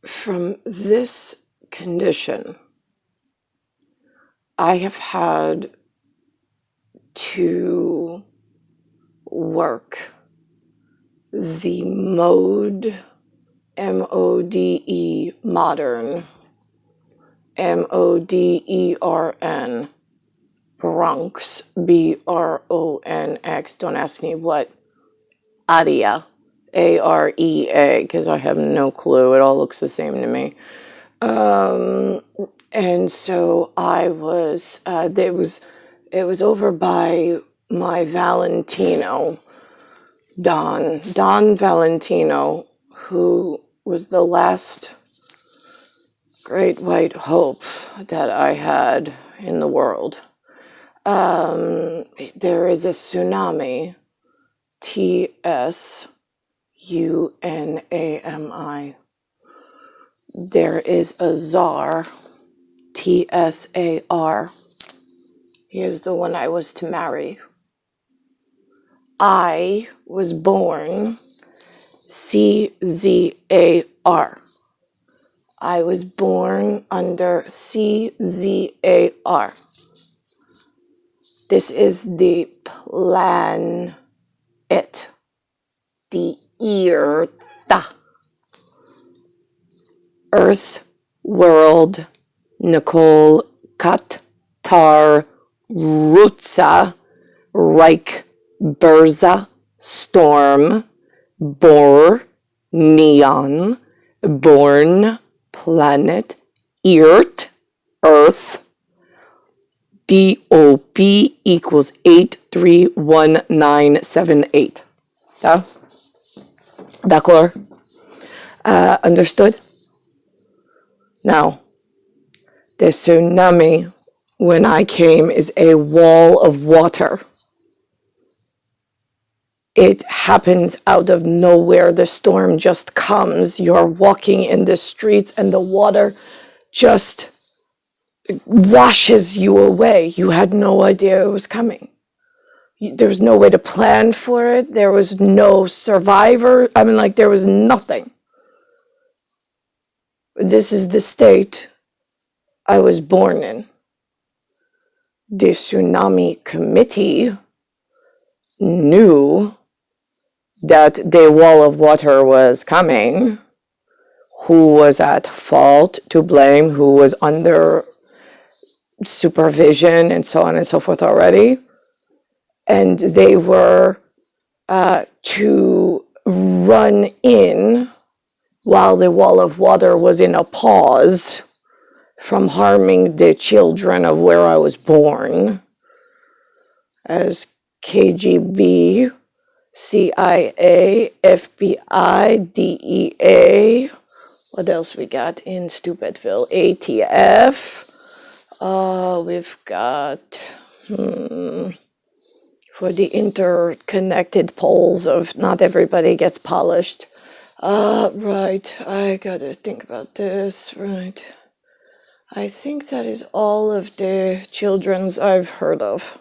from this condition, I have had to work the mode, M-O-D-E, modern, M-O-D-E-R-N, Bronx, B-R-O-N-X, don't ask me what, Aria, A-R-E-A, because I have no clue, it all looks the same to me. And so I was, it was over by my Valentino, Don Valentino, who was the last great white hope that I had in the world. There is a Tsunami, T-S-U-N-A-M-I. There is a Tsar, T-S-A-R. He is the one I was to marry. I was born C-Z-A-R. I was born under C-Z-A-R. This is the planet, the Earth, World, Nicole Cattaruzza, Reich, Berza, Storm, Bor, Neon, Born, Planet, Earth, DOP equals 831978. Yeah? D'accord? Understood? Now, the tsunami, when I came, is a wall of water. It happens out of nowhere. The storm just comes. You're walking in the streets and the water just washes you away. You had no idea it was coming. There was no way to plan for it. There was no survivor. I mean, there was nothing. This is the state I was born in. The Tsunami Committee knew that the wall of water was coming, who was at fault, to blame, who was under supervision, and so on and so forth already. And they were to run in while the wall of water was in a pause from harming the children of where I was born, as KGB, CIA, FBI, DEA. What else we got in Stupidville? ATF. We've got for the interconnected poles of not everybody gets polished. Right, I gotta think about this, right. I think that is all of the children's I've heard of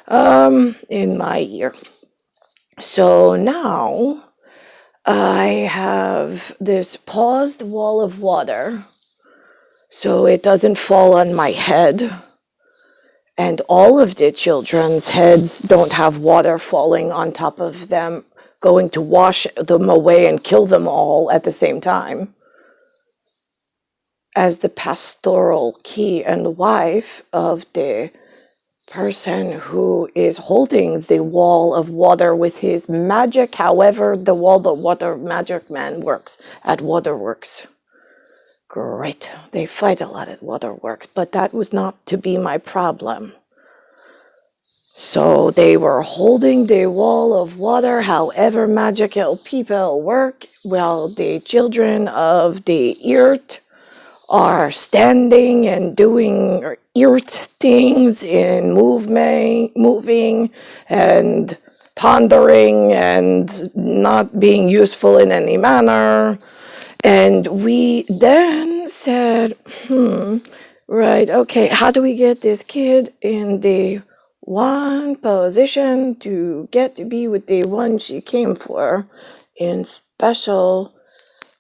in my year. So now I have this paused wall of water so it doesn't fall on my head, and all of the children's heads don't have water falling on top of them, going to wash them away and kill them all at the same time. As the pastoral key and wife of the person who is holding the wall of water with his magic, however the wall of water magic man works at Waterworks. Great, they fight a lot at Waterworks, but that was not to be my problem. So they were holding the wall of water, however magical people work, while the children of the earth are standing and doing earth things in moving and pondering and not being useful in any manner. And we then said, right, okay, how do we get this kid in the one position to get to be with the one she came for in special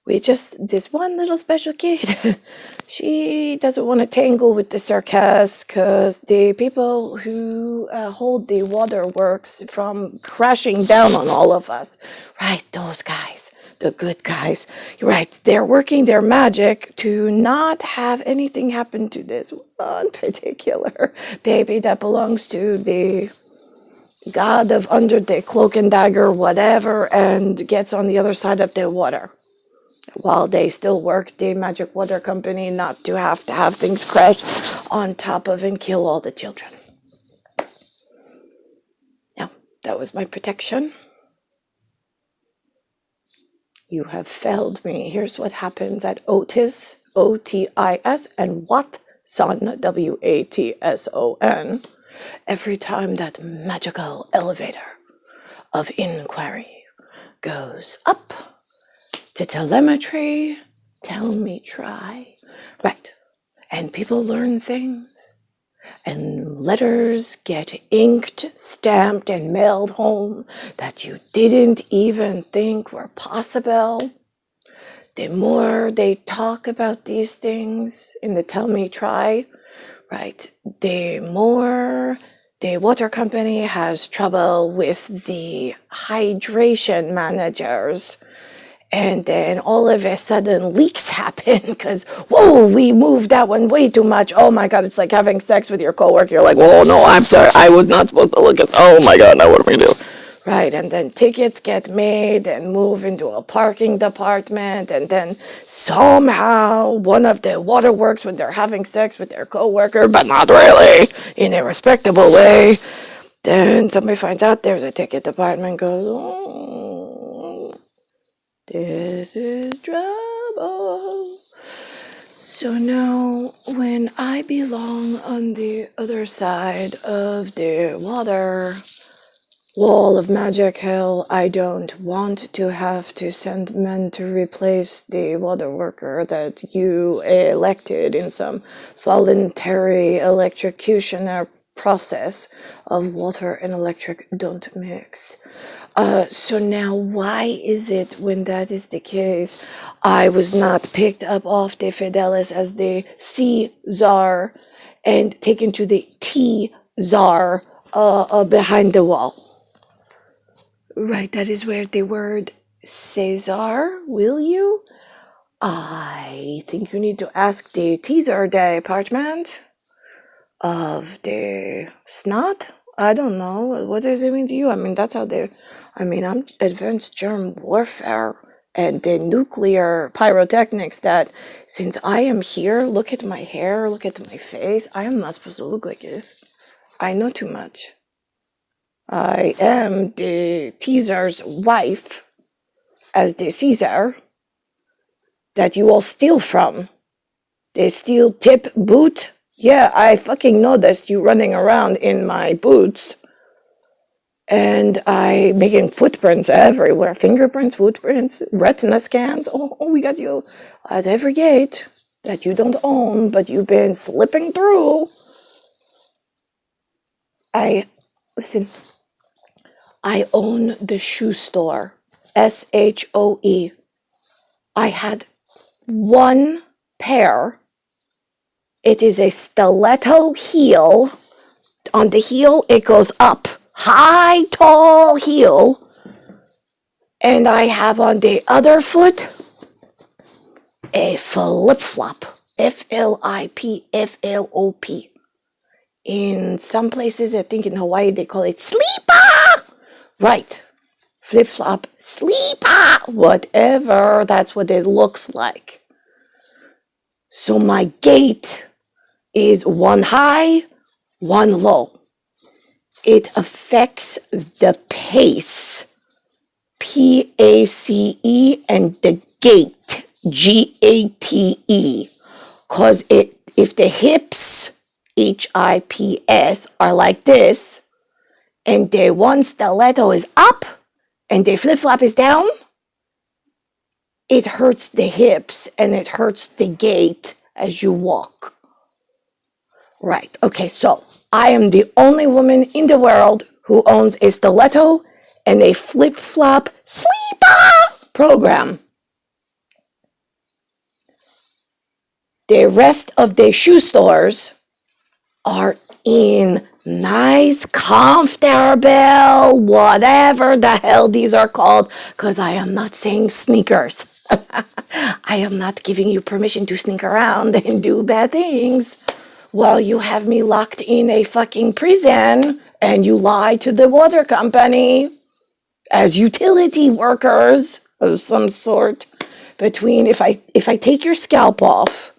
This one little special kid, she doesn't want to tangle with the circus because the people who hold the waterworks from crashing down on all of us, right, those guys, the good guys, right, they're working their magic to not have anything happen to this one particular baby that belongs to the god of under the cloak and dagger, whatever, and gets on the other side of the water. While they still work the magic water company not to have things crash on top of and kill all the children. Now, that was my protection. You have failed me. Here's what happens at Otis, O-T-I-S, and Watson, W-A-T-S-O-N, every time that magical elevator of inquiry goes up to telemetry, tell me, try. Right. And people learn things. And letters get inked, stamped, and mailed home that you didn't even think were possible. The more they talk about these things in the tell me, try, right, the more the water company has trouble with the hydration managers. And then all of a sudden leaks happen because, whoa, we moved that one way too much. Oh my God, it's like having sex with your coworker. You're like, whoa, no, I'm sorry. I was not supposed to look at, oh my God, now what are we going to do? Right, and then tickets get made and move into a parking department. And then somehow one of the waterworks, when they're having sex with their coworker, but not really, in a respectable way, then somebody finds out there's a ticket department, goes, oh, this is trouble. So now, when I belong on the other side of the water wall of magic hell, I don't want to have to send men to replace the water worker that you elected in some voluntary electrocutioner process of water and electric don't mix. So now, why is it when that is the case, I was not picked up off the Fidelis as the C-Czar and taken to the T-Czar behind the wall? Right, that is where the word Caesar, will you? I think you need to ask the teaser department of the snot. I don't know. What does it mean to you? I mean, that's how I'm advanced germ warfare and the nuclear pyrotechnics that since I am here, look at my hair, look at my face. I am not supposed to look like this. I know too much. I am the teaser's wife as the Caesar that you all steal from. The steel tip boot. Yeah, I fucking noticed you running around in my boots. And I making footprints everywhere. Fingerprints, footprints, retina scans. Oh, we got you at every gate that you don't own, but you've been slipping through. Listen, I own the shoe store. SHOE. I had one pair. It is a stiletto heel. On the heel, it goes up. High, tall heel. And I have on the other foot a flip-flop. F-L-I-P-F-L-O-P. In some places, I think in Hawaii, they call it sleeper. Right. Flip-flop, sleeper, whatever. That's what it looks like. So my gait is one high, one low. It affects the pace, P-A-C-E, and the gait, G-A-T-E. Because if the hips, H-I-P-S, are like this, and the one stiletto is up, and the flip-flop is down, it hurts the hips and it hurts the gait as you walk. Right, okay, so I am the only woman in the world who owns a stiletto and a flip-flop sleeper program. The rest of the shoe stores are in nice, comfortable, whatever the hell these are called, because I am not saying sneakers. I am not giving you permission to sneak around and do bad things while you have me locked in a fucking prison and you lie to the water company as utility workers of some sort. Between if I take your scalp off,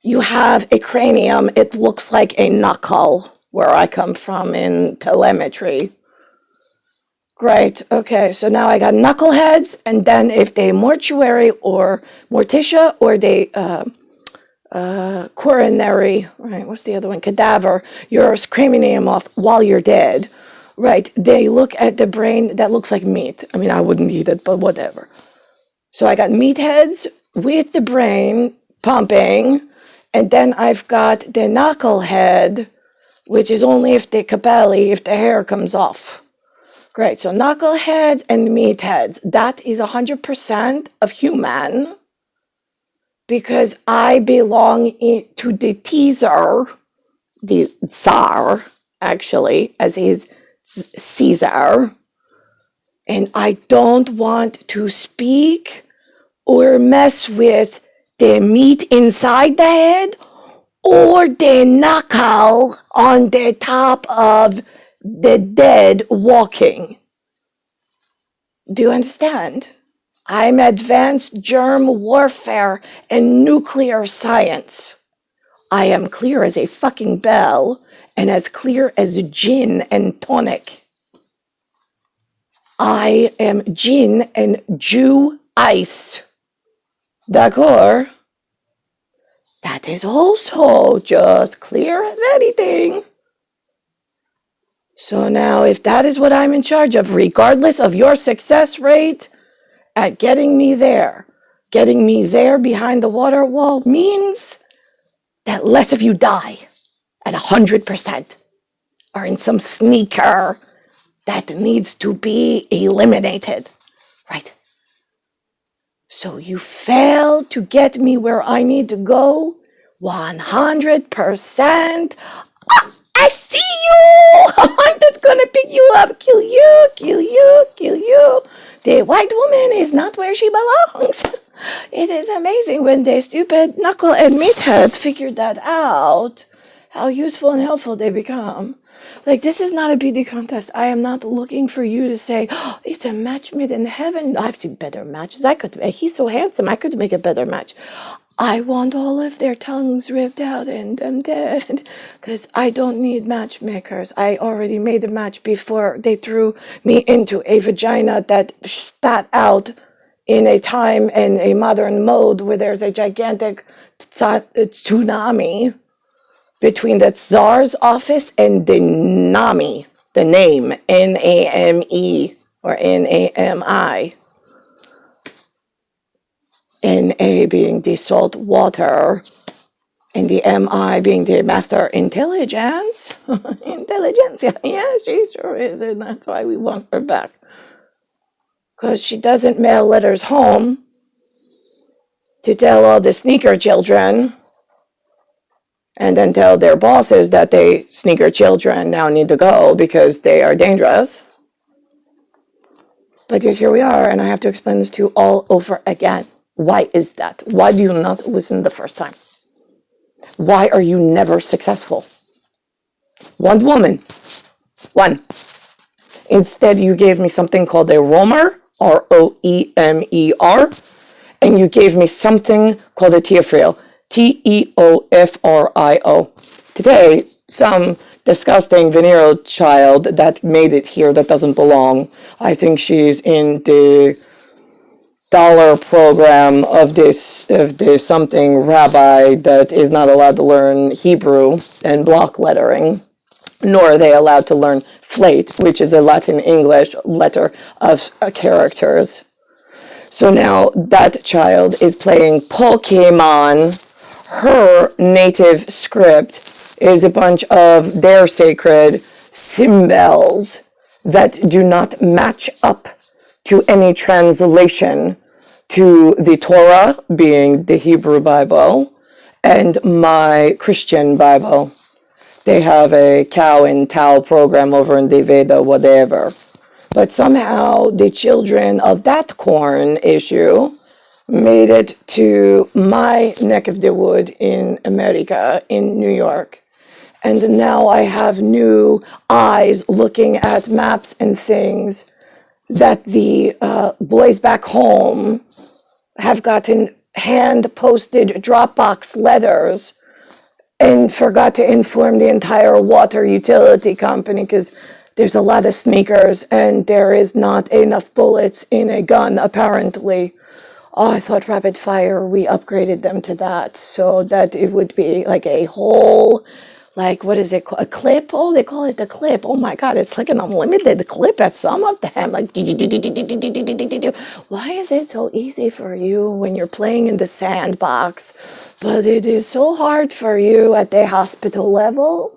you have a cranium. It looks like a knuckle where I come from in telemetry. Great. Okay. So now I got knuckleheads, and then if they mortuary or morticia or they coronary, right? What's the other one? Cadaver. You're cranium off while you're dead, right? They look at the brain that looks like meat. I mean, I wouldn't eat it, but whatever. So I got meatheads with the brain pumping, and then I've got the knucklehead, which is only if the capelli, if the hair comes off. Great. So knuckleheads and meatheads, that is 100% of human, because I belong to the teaser, the Tsar, actually, as his Caesar. And I don't want to speak or mess with the meat inside the head or the knuckle on the top of the dead walking. Do you understand? I'm advanced germ warfare and nuclear science. I am clear as a fucking bell and as clear as gin and tonic. I am gin and Jew ice. D'accord? That is also just clear as anything. So now, if that is what I'm in charge of, regardless of your success rate at getting me there behind the water wall means that less of you die at 100% or in some sneaker that needs to be eliminated, right? So you fail to get me where I need to go 100%. I see you! I'm just gonna pick you up, kill you. The white woman is not where she belongs. It is amazing when the stupid knuckle and meatheads figured that out, how useful and helpful they become. Like, this is not a beauty contest. I am not looking for you to say, oh, it's a match made in heaven. I've seen better matches. He's so handsome, I could make a better match. I want all of their tongues ripped out and them dead, because I don't need matchmakers. I already made a match before they threw me into a vagina that spat out in a time and a modern mode where there's a gigantic tsunami between the Tsar's office and the Nami, the name, N-A-M-E or N-A-M-I. N-A being the salt water, and the M-I being the master intelligence. Intelligentsia, yeah, she sure is, and that's why we want her back. Because she doesn't mail letters home to tell all the sneaker children, and then tell their bosses that they sneaker children now need to go because they are dangerous. But here we are, and I have to explain this to you all over again. Why is that? Why do you not listen the first time? Why are you never successful? One woman. One. Instead, you gave me something called a roamer, R-O-E-M-E-R, and you gave me something called a teofrio, T-E-O-F-R-I-O. Today, some disgusting venereal child that made it here that doesn't belong. I think she's in the dollar program of this something rabbi that is not allowed to learn Hebrew and block lettering, nor are they allowed to learn flate, which is a Latin English letter of characters. So now that child is playing Pokemon. Her native script is a bunch of their sacred symbols that do not match up to any translation to the Torah, being the Hebrew Bible, and my Christian Bible. They have a cow and towel program over in the Veda, whatever. But somehow the children of that corn issue made it to my neck of the wood in America, in New York. And now I have new eyes looking at maps and things that the boys back home have gotten hand-posted Dropbox letters and forgot to inform the entire water utility company because there's a lot of sneakers and there is not enough bullets in a gun, apparently. Oh, I thought rapid fire, we upgraded them to that so that it would be like a whole, like, what is it called? A clip? Oh, they call it a clip. Oh my God, it's like an unlimited clip at some of them. Like, why is it so easy for you when you're playing in the sandbox, but it is so hard for you at the hospital level?